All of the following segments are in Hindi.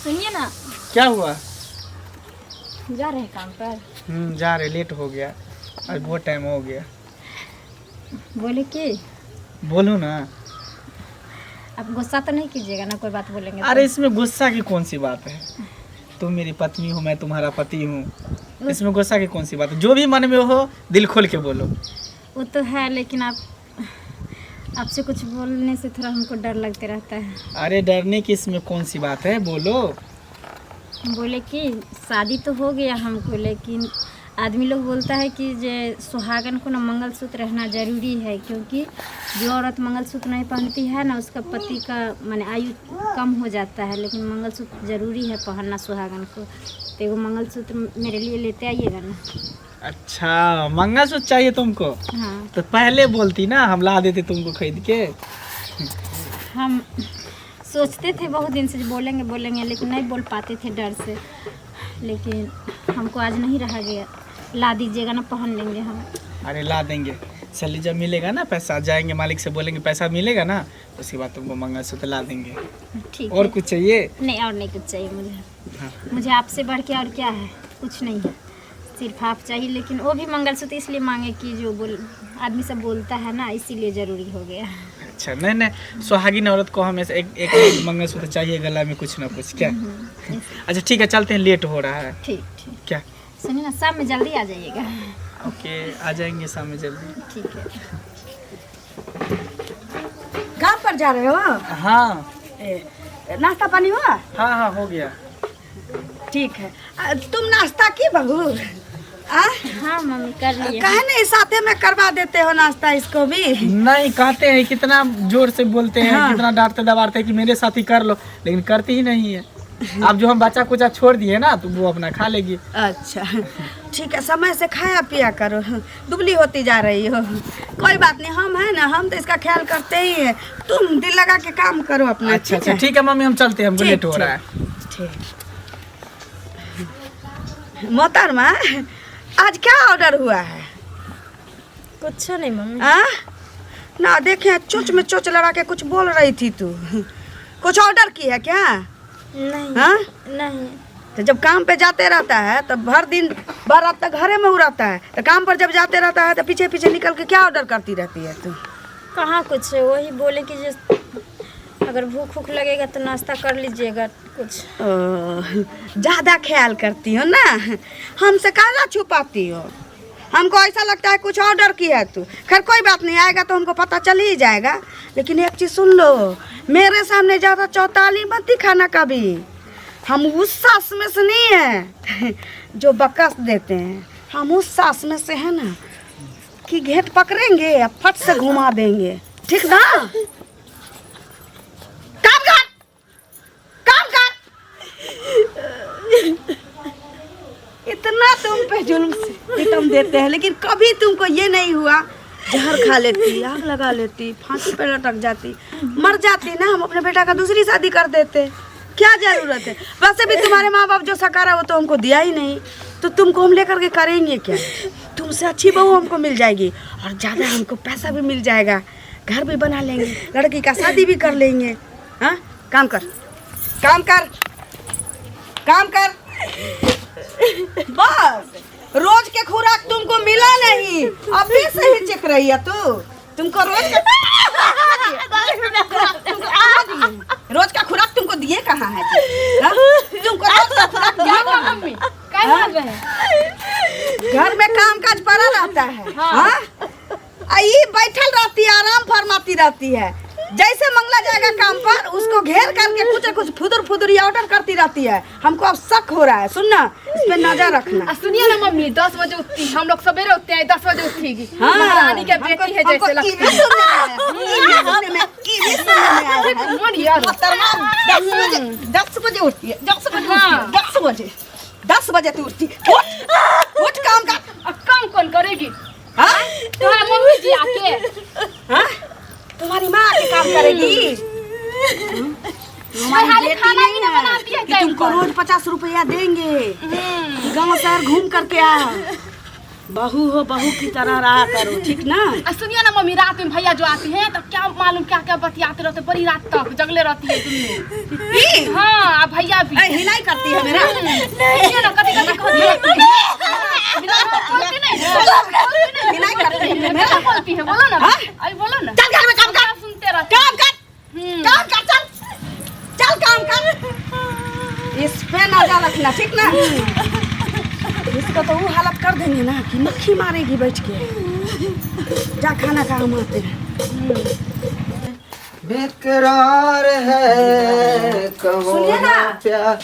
सुनिए ना। क्या हुआ? जा रहे हैं काम पर? जा रहे, लेट हो गया, आज बहुत टाइम हो गया। बोले कि बोलो ना। आप गुस्सा तो नहीं कीजिएगा ना, कोई बात बोलेंगे अरे तो? इसमें गुस्सा की कौन सी बात है? तुम मेरी पत्नी हो, मैं तुम्हारा पति हूँ, इसमें गुस्सा की कौन सी बात है? जो भी मन में हो दिल खोल के बोलो। वो तो है, लेकिन आपसे कुछ बोलने से थोड़ा हमको डर लगते रहता है। अरे डरने की इसमें कौन सी बात है, बोलो। बोले कि शादी तो हो गया हमको, लेकिन आदमी लोग बोलता है कि जे सुहागन को ना मंगलसूत्र रहना ज़रूरी है, क्योंकि जो औरत मंगलसूत्र नहीं पहनती है ना, उसका पति का माने आयु कम हो जाता है। लेकिन मंगलसूत्र ज़रूरी है पहनना सुहागन को, तो वो मंगलसूत्र मेरे लिए लेते आइएगा ना। अच्छा, मंगलसूत्र चाहिए तुमको? हाँ। तो पहले बोलती ना, हम ला देते तुमको खरीद के। हम सोचते थे बहुत दिन से बोलेंगे, लेकिन नहीं बोल पाते थे डर से। लेकिन हमको आज नहीं रहा गया, ला दीजिएगा ना, पहन लेंगे हम। अरे ला देंगे, सैलरी जब मिलेगा ना, पैसा जाएंगे मालिक से बोलेंगे पैसा मिलेगा ना, उसके बाद तुमको मंगलसूत्र ला देंगे। ठीक और है। कुछ चाहिए? नहीं, और नहीं कुछ चाहिए मुझे। हाँ। मुझे आपसे बढ़ के और क्या है, कुछ नहीं है, सिर्फ आप चाहिए। लेकिन वो भी मंगलसूत्र इसलिए मांगे कि जो आदमी सब बोलता है ना, इसीलिए ज़रूरी हो गया। अच्छा, नहीं, सुहागिन औरत को हमेशा एक मंगलसूत्र चाहिए गला में, कुछ ना कुछ। क्या? अच्छा ठीक है, चलते हैं, लेट हो रहा है। ठीक ठीक। क्या? सुनिए ना, शाम में जल्दी आ जाइएगा। ओके, आ जाएंगे शाम में जल्दी। ठीक है। काम पर जा रहे हो? हाँ नाश्ता पानी हुआ? हाँ हाँ, हो गया। ठीक है। तुम नाश्ता की बहू? हाँ मम्मी, कर लिए। कहे नहीं साथे में करवा देते हो नाश्ता इसको भी? नहीं, कहते हैं, कितना जोर से बोलते हैं, हाँ। कितना डांटते दबाते हैं कि मेरे साथ ही कर लो, लेकिन करती ही नहीं है। अब जो हम बच्चा कुचा छोड़ दिए ना, तो वो अपना खा लेगी। अच्छा ठीक है, समय से खाया पिया करो, दुबली होती जा रही हो। कोई बात नहीं, हम है ना, हम तो इसका ख्याल करते ही है। तुम दिल लगा के काम करो अपना। अच्छा अच्छा, ठीक है मम्मी, हम चलते हैं, हमको लेट हो रहा है। ठीक। मोहतरमा, आज क्या ऑर्डर हुआ है? कुछ नहीं मम्मी। ना देखे, चोच में चोच लगा के कुछ बोल रही थी तू। कुछ ऑर्डर की है क्या? नहीं। हाँ? नहीं। तो जब काम पे जाते रहता है तो भर दिन भर रात तक घरे में हो रहता है, तो काम पर जब जाते रहता है तो पीछे पीछे निकल के क्या ऑर्डर करती रहती है तू? कहाँ कुछ है, वही बोले कि अगर भूख भूख लगेगा तो नाश्ता कर लीजिएगा कुछ। ज़्यादा ख्याल करती हो ना, हमसे काला छुपाती हो। हमको ऐसा लगता है कुछ ऑर्डर किया है तू। खैर कोई बात नहीं, आएगा तो हमको पता चल ही जाएगा। लेकिन एक चीज़ सुन लो, मेरे सामने ज़्यादा चौताली मत दिखाना कभी। हम उस सास में से नहीं है जो बकस देते हैं, हम उस सास में से है ना कि घेट पकड़ेंगे और फट से घुमा देंगे, ठीक ना? काम कर, काम कर। इतना तुम पे जुल्म सितम देते हैं, लेकिन कभी तुमको ये नहीं हुआ जहर खा लेती, आग लगा लेती, फांसी पे लटक जाती, मर जाती ना, हम अपने बेटा का दूसरी शादी कर देते। क्या जरूरत है? वैसे भी तुम्हारे माँ बाप जो सकारा वो तो हमको दिया ही नहीं, तो तुमको हम लेकर के करेंगे क्या? तुमसे अच्छी बहू हमको मिल जाएगी और ज़्यादा हमको पैसा भी मिल जाएगा, घर भी बना लेंगे, लड़की का शादी भी कर लेंगे। हाँ, काम कर, काम कर, काम कर। बस रोज के खुराक तुमको मिला नहीं, अभी से ही चिख रही है तू। तुमको रोज का खुराक तुमको दिए कहाँ है? तुमको रोज का खुराक दिए कहाँ? मम्मी क्या घर में काम काज पड़ा रहता है। हाँ? ये बैठल रहती है, आराम फरमाती रहती है। जैसे मंगला जाएगा काम पर, उसको घेर करके कुछ कुछ फुदुर फुदुरी ऑर्डर करती रहती है। हमको अब शक हो रहा है, सुनना, इस पे नजर रखना। सुनिए ना मम्मी, 10 बजे उठती, हम लोग सवेरे उठते हैं, 10 बजे उठेगी। हाँ, महारानी के बेटी है जैसे लगती है। 10 बजे उठती है, 10 बजे तू उठती, उठ काम कर। अब काम कौन करेगी? हाँ? तुम्हारा मम्मी जी आके। हाँ? तुम्हारी माँ आके काम करेगी? खाली खाना ही नहीं बनाती है कि तुमको रोज 50 रुपया देंगे, गांव शहर घूम करके आओ। बहू हो, बहू की तरह रहा करो, ठीक ना? सुनिए ना मम्मी, रात में भैया जो आती हैं तो क्या मालूम क्या क्या बतियाते रहते, बड़ी रात तक जगले रहती है तुमने। हाँ, अब भैया भी हिलाई करती है मेरा ये ना कभी कभी कहती है बोलती नहीं हिलाई करती है मेरा बोलती है बोलो ना अरे बोलो ना चल घर में काम कर सुनते रहते काम कर चल काम कर इस पे नजर रखना ठीक ना इसका तो वो हालत कर देंगे ना कि मक्खी मारेगी बैठ के जा खाना खा हम आते हैं बेकरार है सुनिए ना। प्यार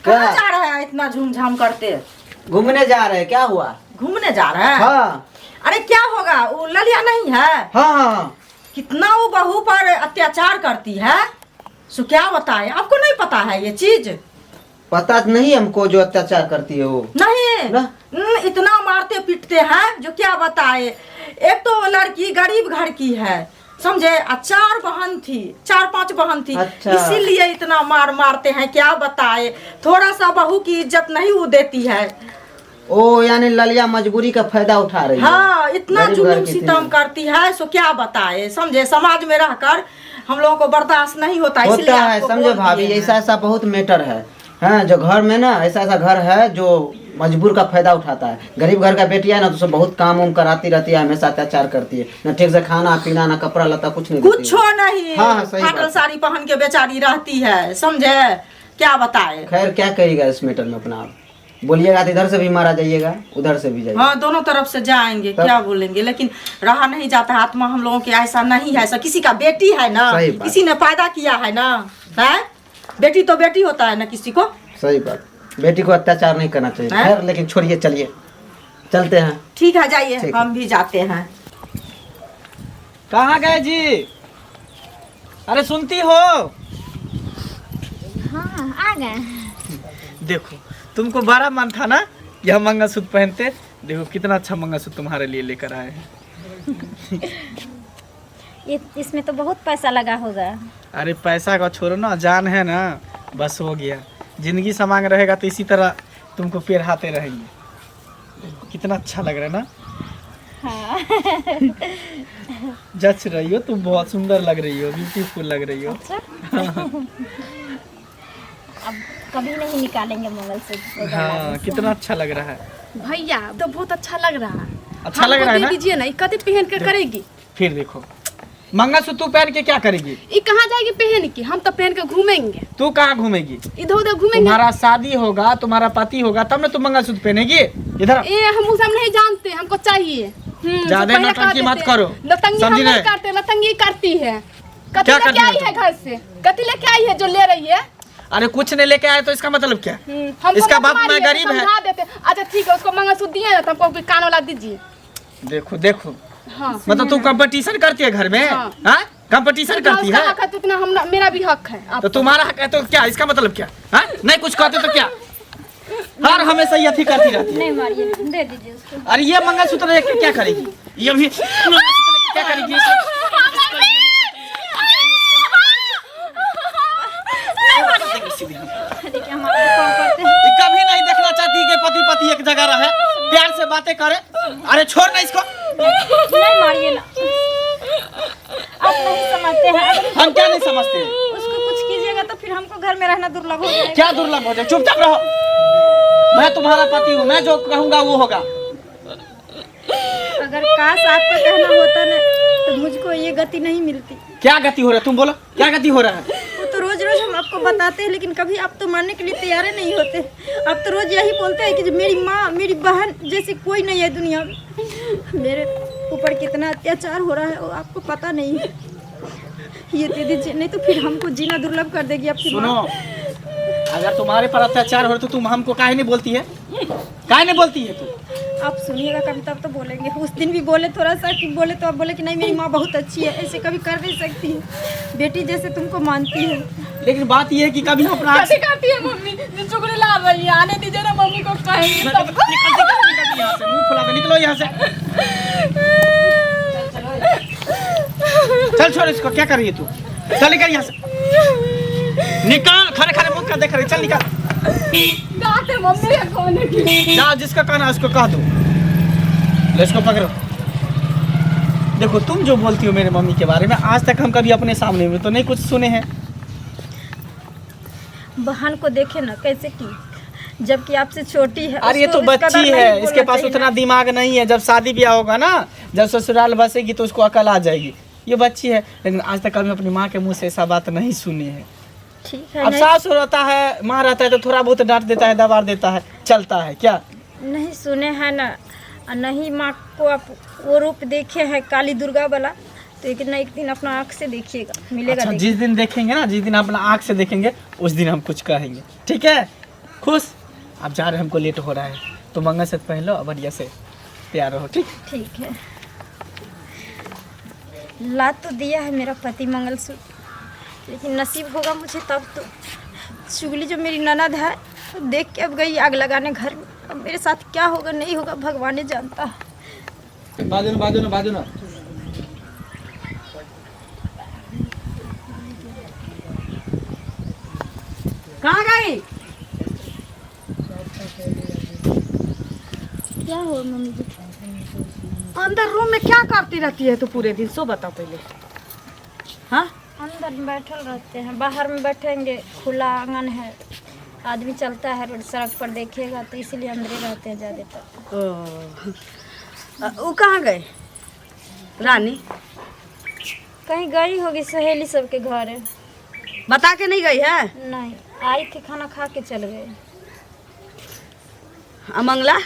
कहाँ जा रहा है इतना झूमझाम करते घूमने जा रहे हैं क्या हुआ? घूमने जा रहा है हाँ अरे क्या होगा वो ललिया नहीं है हाँ हाँ कितना वो बहू पर अत्याचार करती है सो क्या बताए आपको नहीं पता है ये चीज पता नहीं हमको जो अत्याचार करती है वो नहीं ना? इतना मारते पीटते हैं जो क्या बताए एक तो लड़की गरीब घर की है समझे चार बहन थी 4-5 बहन थी अच्छा। इसीलिए इतना मारते हैं क्या बताए थोड़ा सा बहू की इज्जत नहीं वो देती है ओ यानी ललिया मजबूरी का फायदा उठा रही है। हाँ इतना गरीब घर जुलूम की सितम थी। करती है सो क्या बताए समझे समाज में रहकर हम लोगों को बर्दाश्त नहीं होता इसलिए होता है आपको समझे बोल भाभी दिए हैं। ऐसा ऐसा बहुत मैटर है हाँ जो घर में ना ऐसा ऐसा घर है जो मजबूर का फायदा उठाता है। गरीब घर का बेटी है ना तो उसे बहुत काम उम कराती रहती है हमेशा अत्याचार करती है ना ठीक से खाना पीना ना कपड़ा लता कुछ नहीं देती कुछ है। नहीं हाँ, सही बात फाटल है। साड़ी पहन के बेचारी रहती है समझे क्या बताए खैर क्या करिएगा इस मैटर में अपना आप बोलिएगा तो इधर से भी मारा जाइएगा उधर से भी जाइएगा। हाँ दोनों तरफ से जाएंगे तब- क्या बोलेंगे लेकिन रहा नहीं जाता है आत्मा हम लोगों के ऐसा नहीं है ऐसा किसी का बेटी है ना सही बात। किसी ने पैदा किया है ना है बेटी तो बेटी होता है ना किसी को सही बात बेटी को अत्याचार नहीं करना चाहिए। हैं? खैर लेकिन छोड़िए चलिए चलते हैं। ठीक है जाइए ठीक है। हम भी जाते हैं कहाँ गए जी? अरे सुनती हो? हाँ आ गए देखो तुमको बड़ा मन था ना यह मंगलसूत्र पहनते। देखो कितना अच्छा मंगलसूत्र तुम्हारे लिए लेकर आए हैं। इसमें तो बहुत पैसा लगा होगा अरे पैसा का छोड़ो ना जान है ना बस हो गया। जिंदगी समांग रहेगा तो इसी तरह तुमको पेरहाते रहेंगे। देखो, कितना अच्छा लग रहा है ना। हाँ जच रही हो तुम बहुत सुंदर लग रही हो ब्यूटीफुल लग रही हो। अच्छा अब कभी नहीं निकालेंगे मंगलसूत्र हाँ कितना अच्छा लग रहा है। भैया तो बहुत अच्छा लग रहा है अच्छा लग रहा है दे ना। दीजिए ना ये कभी पहन के करेगी फिर देखो मंगलसूत्र पहन के क्या करेगी? ये कहाँ जाएगी पहन के हम तो पहन के घूमेंगे तू कहाँ घूमेगी? इधर उधर घूमेंगे तुम्हारा शादी होगा तुम्हारा पति होगा तब ना तुम मंगलसूत्र पहनेगी। इधर ए हम उसे हम नहीं जानते हमको चाहिए ज्यादा पहले नौटंकी कह मत देते। करो। लतंगी हम समझी नहीं नहीं? करते लतंगी करती है कथी क्या लेके करती आई हो है तुम? घर से कथी लेके आई है जो ले रही है अरे कुछ नहीं लेके आए तो इसका मतलब क्या? हमको इसका मत बाप मैं मारिए, गरीब है। समझा देते अच्छा ठीक है उसको मंगलसूत्र दिए ना तो हमको भी कान वाला दीजिए देखो देखो हाँ मतलब तू कंपटीशन करती है घर में? हाँ। हाँ कंपटीशन करती उसका है हक है तो इतना हम मेरा भी हक है आप तो तुम्हारा हक है तो क्या इसका मतलब क्या? हाँ नहीं कुछ कहते तो क्या हर हमेशा ये अथी करती रहती है। नहीं मारिए दे दीजिए उसको अरे ये मंगलसूत्र लेके क्या करेगी? ये भी मंगलसूत्र लेके क्या करेगी? देखिए हम आपको कॉल करते हैं ये कभी नहीं देखना चाहती कि पति पति एक जगह रहे प्यार से बातें करे। अरे छोड़ ना इसको। नहीं मारिए ना आप नहीं समझते हैं अगर हम क्या नहीं समझते हैं? उसको कुछ कीजिएगा तो फिर हमको घर में रहना दुर्लभ हो जाएगा क्या दुर्लभ हो जाए? चुपचाप रहो। मैं तुम्हारा पति हूँ मैं जो कहूँगा वो होगा। अगर काश आपका कहना होता ना तो मुझको ये गति नहीं मिलती क्या गति हो रहा है तुम बोलो क्या गति हो रहा है? वो तो रोज रोज हम आपको बताते हैं लेकिन कभी आप तो मानने के लिए तैयार ही नहीं होते। आप तो रोज यही बोलते हैं कि जो मेरी माँ मेरी बहन जैसी कोई नहीं है दुनिया में। मेरे ऊपर कितना अत्याचार हो रहा है वो आपको पता नहीं है। ये दे दीजिए नहीं तो फिर हमको जीना दुर्लभ कर देगी आपकी सुनो माँ। अगर तुम्हारे पर अत्याचार हो रहा तो तुम हमको काहे नहीं बोलती है? काहे नहीं बोलती है तू? आप सुनिएगा कभी तब तो बोलेंगे। उस दिन भी बोले थोड़ा सा कि बोले तो आप बोले कि नहीं मेरी माँ बहुत अच्छी है ऐसे कभी कर नहीं सकती है बेटी जैसे तुमको मानती है। लेकिन बात यह है कि कभी अपना कैसे करती है मम्मी जो चुगली ला रही है आने दीजिए ना मम्मी को कहेंगे तब निकलती यहाँ से मुंह फुला दे निकलो यहाँ से। चल छोड़ इसको क्या कर रही है तू? चल निकल यहाँ से निकाल खड़े खड़े मुंह कर देख रही चल निकाल। कहते मम्मी है खाने की जाओ जिसका कहना है उसको कह दो। ले इसको पकड़ो। देखो तुम जो बोलती हो मेरे मम्मी के बारे में आज तक हम कभी अपने सामने में तो नहीं कुछ सुने हैं। बहन को देखे ना कैसे की, जबकि आपसे छोटी है। अरे ये उसको तो इस कदर बच्ची नहीं है, बोलना इसके पास चाहिए उतना ना। दिमाग नहीं है। जब शादी ब्याह होगा ना, जब ससुराल बसेगी तो उसको अकल आ जाएगी। ये बच्ची है, लेकिन आज तक कभी अपनी माँ के मुंह से ऐसा बात नहीं सुनी है। ठीक है, अब सास रहता है, माँ रहता है तो थोड़ा बहुत डांट देता है, दबा देता है, चलता है क्या। नहीं सुने हैं ना, और नहीं माँ को आप वो रूप देखे हैं काली दुर्गा वाला, तो एक ना एक दिन अपना आँख से देखिएगा, मिलेगा। अच्छा, जिस दिन देखेंगे ना, जिस दिन अपना आँख से देखेंगे, उस दिन हम कुछ कहेंगे, ठीक है। खुश, आप जा रहे हैं, हमको लेट हो रहा है, तो मंगलसूत्र पहन लो, बढ़िया से तैयार रहो, ठीक। ठीक है। ला तो दिया है मेरा पति मंगलसूत्र, लेकिन नसीब होगा मुझे तब तो। चुगली जो मेरी ननद है, तो देख के अब गई आग लगाने घर में। अब मेरे साथ क्या होगा नहीं होगा भगवान ही जानता है। बाजू ना। कहाँ गई? क्या हुआ मम्मी जी? अंदर रूम में क्या करती रहती है तो पूरे दिन? सो बताओ पहले। हाँ, अंदर बैठल रहते हैं, बाहर में बैठेंगे, खुला आंगन है, आदमी चलता है रोड सड़क पर देखेगा, तो इसलिए अंदर ही रहते हैं ज़्यादातर। वो कहाँ गए रानी? कहीं गई होगी सहेली सबके घर है। बता के नहीं गई है? नहीं, आई थी, खाना खा के चल गए। मंगला?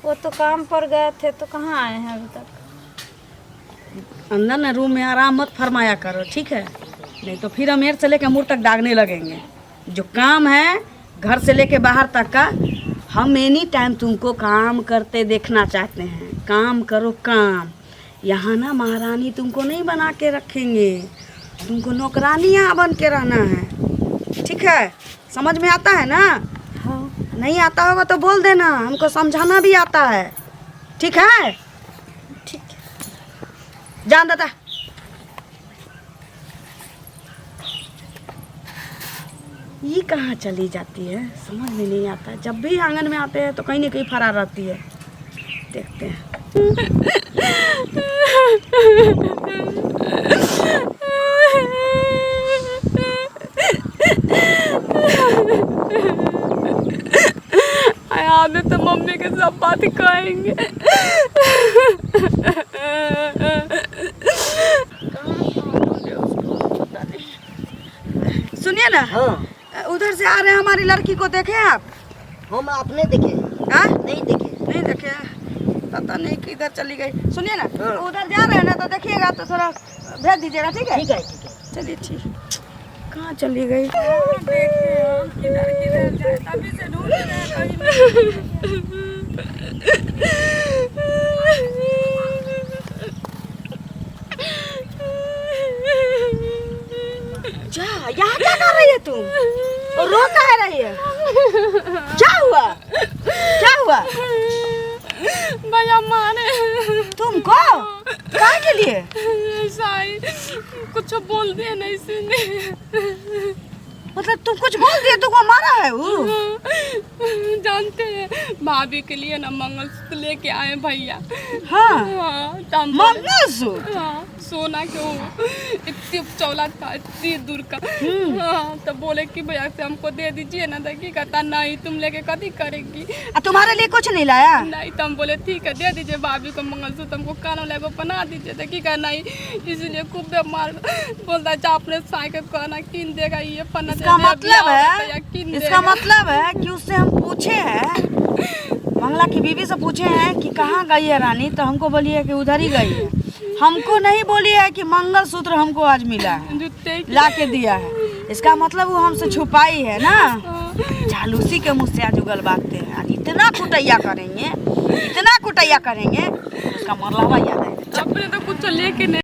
वो तो काम पर गए थे, तो कहाँ आए हैं अभी तक। अंदर ना रूम में आराम मत फरमाया करो, ठीक है? नहीं तो फिर अमेर से लेके मुँह तक दागने लगेंगे। जो काम है घर से लेके बाहर तक का, हम एनी टाइम तुमको काम करते देखना चाहते हैं। काम करो काम। यहाँ ना महारानी तुमको नहीं बना के रखेंगे, तुमको नौकरानियाँ बन के रहना है, ठीक है? समझ में आता है ना? हाँ नहीं आता होगा तो बोल देना, हमको समझाना भी आता है, ठीक है? ठीक है। जान दादा। ये कहाँ चली जाती है समझ में नहीं आता। जब भी आंगन में आते हैं तो कहीं ना कहीं फरार रहती है। देखते हैं। आने तो मम्मी के सब बात कहेंगे। सुनिए ना, उधर से आ रहे हैं, हमारी लड़की को देखे आप? हम आपने देखे हाँ? नहीं देखे। नहीं देखे, पता नहीं किधर चली गई। सुनिए ना, उधर जा रहे हैं ना, तो देखिएगा तो थोड़ा भेज दीजिएगा, ठीक है? ठीक है ठीक है। चलिए ठीक। कहाँ चली गई? जा, यहाँ क्या कर रही है तुम? और रो कहाँ रही है? क्या हुआ? क्या हुआ? भैया मारे तुमको? क्या के लिए? ऐसा ही कुछ बोल दिया नहीं सुने। मतलब तुम कुछ बोल दिए, तुमको मारा है वो? जानते हैं भाभी के लिए ना मंगलसूत्र लेके आए भैया। हाँ, हाँ, तो हम बोले- मंगलसूत्र? हाँ, सोना के वो इतनी चौला था, इतनी दूर का। हाँ, तो बोले कि भैया से हमको दे दीजिए ना। देखिए कहता नहीं, तुम लेके कभी करेगी। तुम्हारे लिए कुछ नहीं लाया? नहीं, तो हम बोले ठीक है दे दीजिए भाभी को मंगलसूत्र, हमको कानों लेगो बना दीजिए। देखिए का नहीं, इसलिए खूब मार बोलता जा अपने साइकिल को ना कीन देगा, ये पन्ना इसका मतलब है, कीन इसका मतलब है कि उससे हम पूछे हैं, मंगला की बीवी से पूछे हैं कि कहाँ गई है रानी, तो हमको बोली है कि उधर ही गई है। हमको नहीं बोली है कि मंगलसूत्र हमको आज मिला है, जूते ला के दिया है। इसका मतलब वो हमसे छुपाई है ना। जालूसी के मुँह से आज उगल बांधते हैं। आज इतना कुटैया करेंगे, इतना कुटैया करेंगे, उसका मरलावा याद है। अपने तो कुछ लेके नहीं